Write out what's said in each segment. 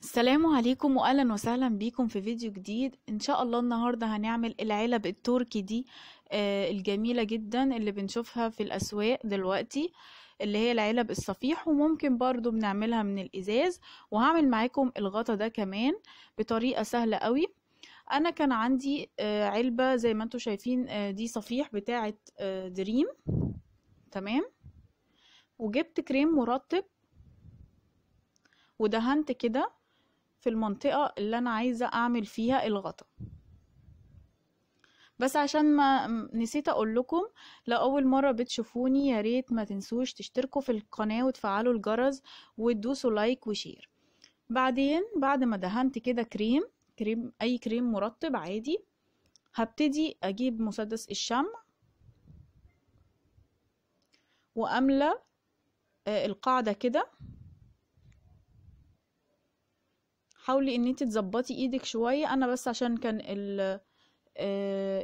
السلام عليكم واهلا وسهلا بيكم في فيديو جديد. ان شاء الله النهارده هنعمل العلب التركي دي الجميله جدا اللي بنشوفها في الاسواق دلوقتي، اللي هي العلب الصفيح، وممكن برضو بنعملها من الازاز. وهعمل معاكم الغطا ده كمان بطريقه سهله قوي. انا كان عندي علبه زي ما انتم شايفين، دي صفيح بتاعه دريم. تمام. وجبت كريم مرطب ودهنت كده في المنطقة اللي أنا عايزة أعمل فيها الغطا. بس عشان ما نسيت أقول لكم، لو أول مرة بتشوفوني يا ريت ما تنسوش تشتركوا في القناة وتفعلوا الجرس وتدوسوا لايك وشير. بعدين بعد ما دهنت كده كريم أي كريم مرطب عادي، هبتدي أجيب مسدس الشمع وأملى القاعدة كده. حاولي ان انت تظبطي ايدك شوية، انا بس عشان كان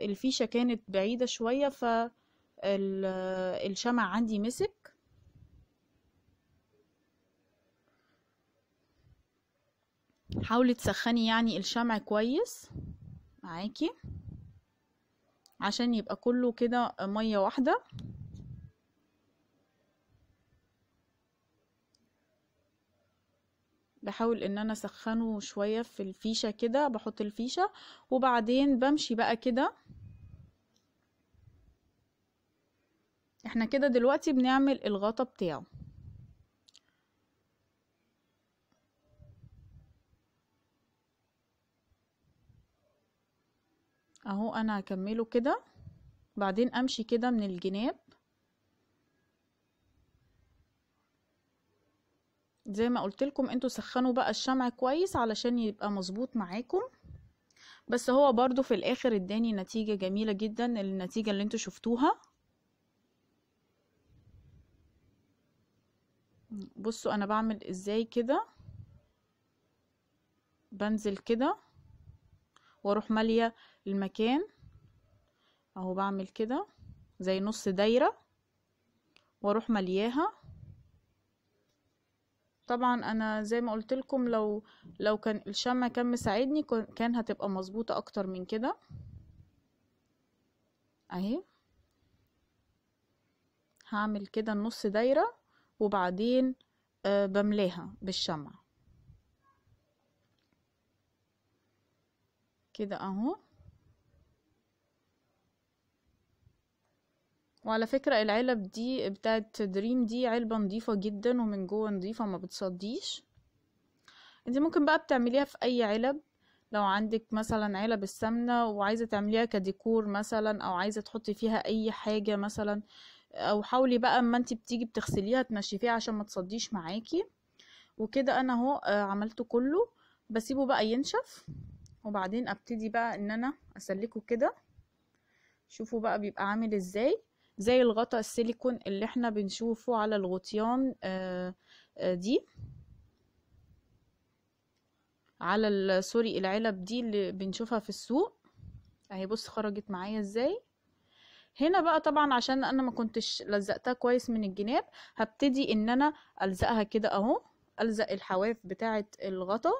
الفيشة كانت بعيدة شوية فالشمع عندي مسك. حاولي تسخني يعني الشمع كويس معاكي عشان يبقى كله كده مية واحدة. بحاول ان انا اسخنه شوية في الفيشة كده، بحط الفيشة وبعدين بمشي بقى كده. احنا كده دلوقتي بنعمل الغطا بتاعه. اهو انا هكمله كده، بعدين امشي كده من الجناب زي ما قلت لكم. انتوا سخنوا بقى الشمع كويس علشان يبقى مظبوط معاكم. بس هو برضو في الاخر اداني نتيجة جميلة جدا، النتيجة اللي انتوا شفتوها. بصوا انا بعمل ازاي كده، بنزل كده واروح مالية المكان اهو، بعمل كده زي نص دايرة واروح ملياها. طبعا انا زي ما قلت لكم لو كان الشمع كان مساعدني كان هتبقى مظبوطة اكتر من كده. اهي هعمل كده النص دايرة وبعدين بملاها بالشمع كده اهو. وعلى فكرة العلب دي بتاعت دريم دي علبة نظيفة جدا ومن جوه نظيفة ما بتصديش. انت ممكن بقى بتعمليها في اي علب، لو عندك مثلا علب السمنة وعايزة تعمليها كديكور مثلا، او عايزة تحطي فيها اي حاجة مثلا، او حاولي بقى اما انت بتيجي بتغسليها تنشفيها عشان ما تصديش معاكي. وكده انا اهو عملته كله، بسيبه بقى ينشف وبعدين ابتدي بقى ان انا اسلكه كده. شوفوا بقى بيبقى عامل ازاي، زي الغطاء السيليكون اللي احنا بنشوفه على الغطيان دي، على سوري العلب دي اللي بنشوفها في السوق اهي. بص خرجت معايا ازاي. هنا بقى طبعا عشان انا ما كنتش لزقتها كويس من الجناب، هبتدي ان انا الزقها كده اهو، الزق الحواف بتاعه الغطا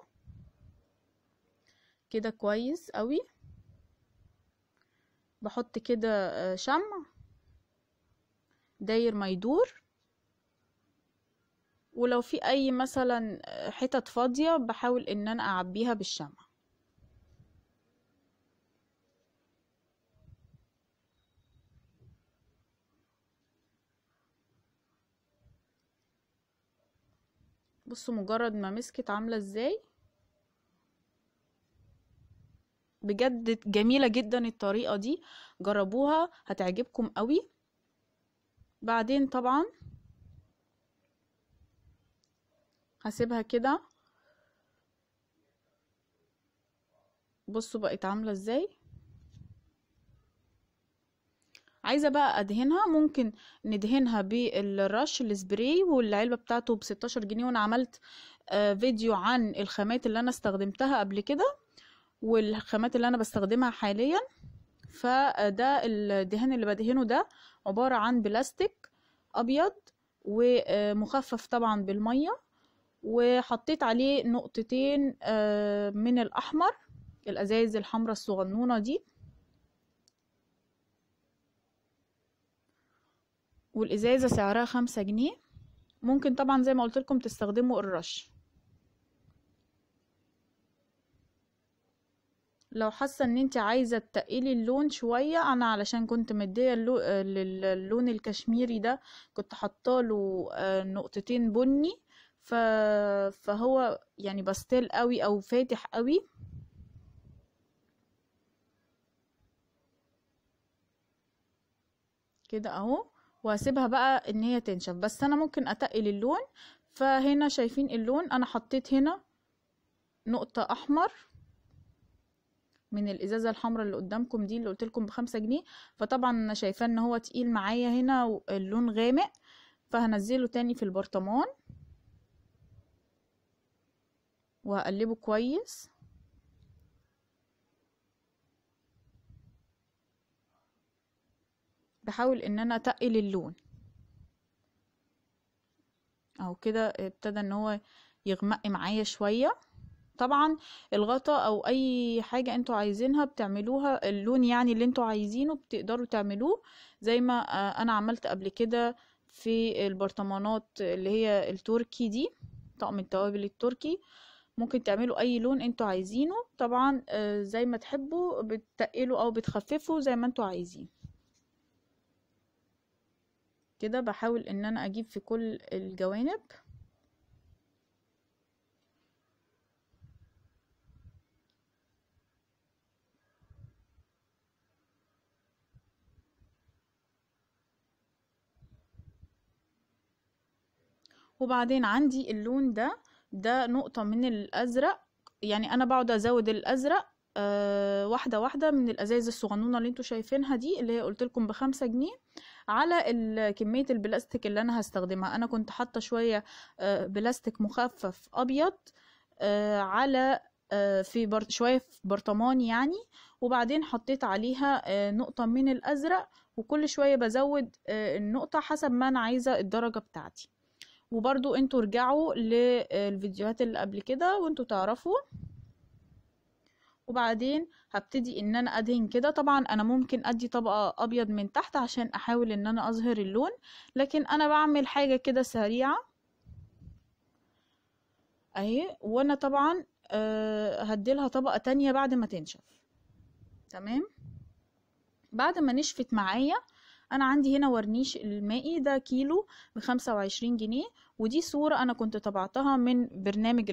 كده كويس قوي. بحط كده شمع داير ما يدور، ولو في اي مثلا حتت فاضية بحاول ان انا اعبيها بالشمع. بصوا مجرد ما مسكت عاملة ازاي، بجد جميلة جدا الطريقة دي، جربوها هتعجبكم قوي. بعدين طبعا هسيبها كده. بصوا بقت عاملة ازاي. عايزة بقى ادهنها، ممكن ندهنها بالرش السبراي، والعلبة بتاعته ب16 جنيه. وانا عملت فيديو عن الخامات اللي انا استخدمتها قبل كده والخامات اللي انا بستخدمها حاليا. فده الدهان اللي بدهنه ده عبارة عن بلاستيك ابيض ومخفف طبعا بالمية، وحطيت عليه نقطتين من الاحمر، الازايز الحمراء الصغنونة دي. والازازة سعرها 5 جنيه. ممكن طبعا زي ما قلت لكم تستخدموا الرش. لو حاسه ان انت عايزه تقلي اللون شويه، انا علشان كنت مديه للون الكشميري ده كنت حاطاله نقطتين بني، فهو يعني باستيل قوي او فاتح قوي. كده اهو. وهسيبها بقى ان هي تنشف، بس انا ممكن اتقل اللون. فهنا شايفين اللون، انا حطيت هنا نقطه احمر من الازازه الحمراء اللي قدامكم دي، اللي قلت لكم ب5 جنيه. فطبعا انا شايفاه ان هو تقيل معايا هنا، اللون غامق، فهنزله تاني في البرطمان وهقلبه كويس. بحاول ان انا اتقل اللون اهو كده، ابتدى ان هو يغمق معايا شويه. طبعا الغطا او اي حاجه انتوا عايزينها بتعملوها، اللون يعني اللي انتوا عايزينه بتقدروا تعملوه زي ما انا عملت قبل كده في البرطمانات اللي هي التركي دي، طقم التوابل التركي. ممكن تعملوا اي لون انتوا عايزينه طبعا، زي ما تحبوا بتقلوا او بتخففوا زي ما انتوا عايزين. كده بحاول ان انا اجيب في كل الجوانب. وبعدين عندي اللون ده نقطة من الازرق، يعني انا بقعد ازود الازرق واحدة واحدة من الازايز الصغنونة اللي انتوا شايفينها دي، اللي هي قلتلكم ب5 جنيه، على كمية البلاستيك اللي انا هستخدمها. انا كنت حاطة شوية بلاستيك مخفف ابيض على شوية في برطمان يعني، وبعدين حطيت عليها نقطة من الازرق، وكل شوية بزود النقطة حسب ما انا عايزة الدرجة بتاعتي. وبرضو انتوا ارجعوا للفيديوهات اللي قبل كده وانتوا تعرفوا. وبعدين هبتدي ان انا ادهن كده. طبعا انا ممكن ادي طبقة ابيض من تحت عشان احاول ان انا اظهر اللون، لكن انا بعمل حاجة كده سريعة اهي. وانا طبعا هديلها طبقة تانية بعد ما تنشف. تمام. بعد ما نشفت معايا، انا عندي هنا ورنيش المائي ده كيلو ب25 جنيه. ودي صورة انا كنت طبعتها من برنامج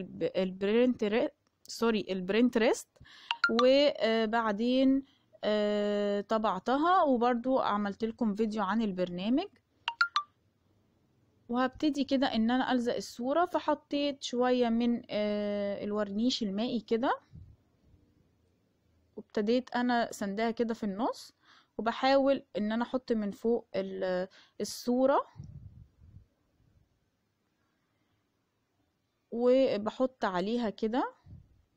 البرنترست. وبعدين طبعتها وبرضو عملت لكم فيديو عن البرنامج. وهبتدي كده ان انا الزق الصورة، فحطيت شوية من الورنيش المائي كده، وابتديت انا سندها كده في النص، وبحاول ان انا احط من فوق الصورة، وبحط عليها كده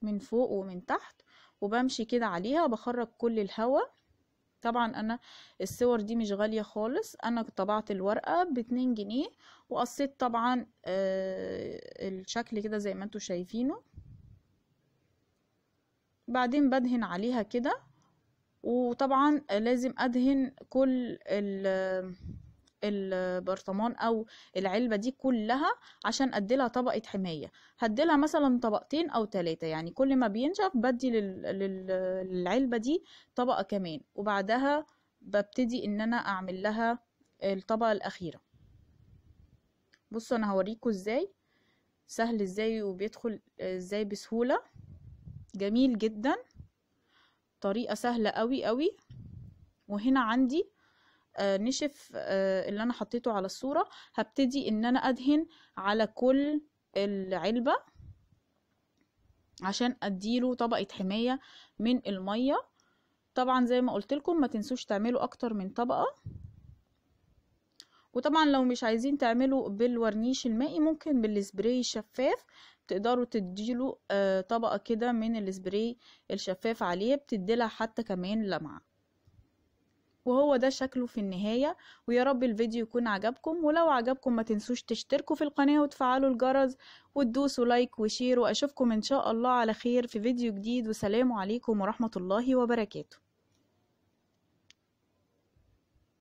من فوق ومن تحت، وبمشي كده عليها بخرج كل الهواء. طبعا انا الصور دي مش غالية خالص، انا طبعت الورقة ب2 جنيه، وقصيت طبعا الشكل كده زي ما انتوا شايفينه. بعدين بدهن عليها كده. وطبعا لازم ادهن كل البرطمان او العلبة دي كلها عشان اديلها طبقة حماية. هديلها مثلا طبقتين او 3، يعني كل ما بينشف بدي للعلبة دي طبقة كمان، وبعدها ببتدي ان انا اعمل لها الطبقة الاخيرة. بصوا انا هوريكم ازاي سهل، ازاي وبيدخل ازاي بسهولة، جميل جدا، طريقة سهلة قوي قوي. وهنا عندي نشف اللي انا حطيته على الصورة. هبتدي ان انا ادهن على كل العلبة عشان اديله طبقة حماية من المية. طبعا زي ما قلت لكم ما تنسوش تعملوا اكتر من طبقة. وطبعا لو مش عايزين تعملوا بالورنيش المائي، ممكن بالسبراي الشفاف تقدروا تديله طبقة كده من السبراي الشفاف عليه، بتديلها حتى كمان لمعة. وهو ده شكله في النهاية. ويا رب الفيديو يكون عجبكم، ولو عجبكم ما تنسوش تشتركوا في القناة وتفعلوا الجرس وتدوسوا لايك وشير، واشوفكم ان شاء الله على خير في فيديو جديد، وسلام عليكم ورحمة الله وبركاته.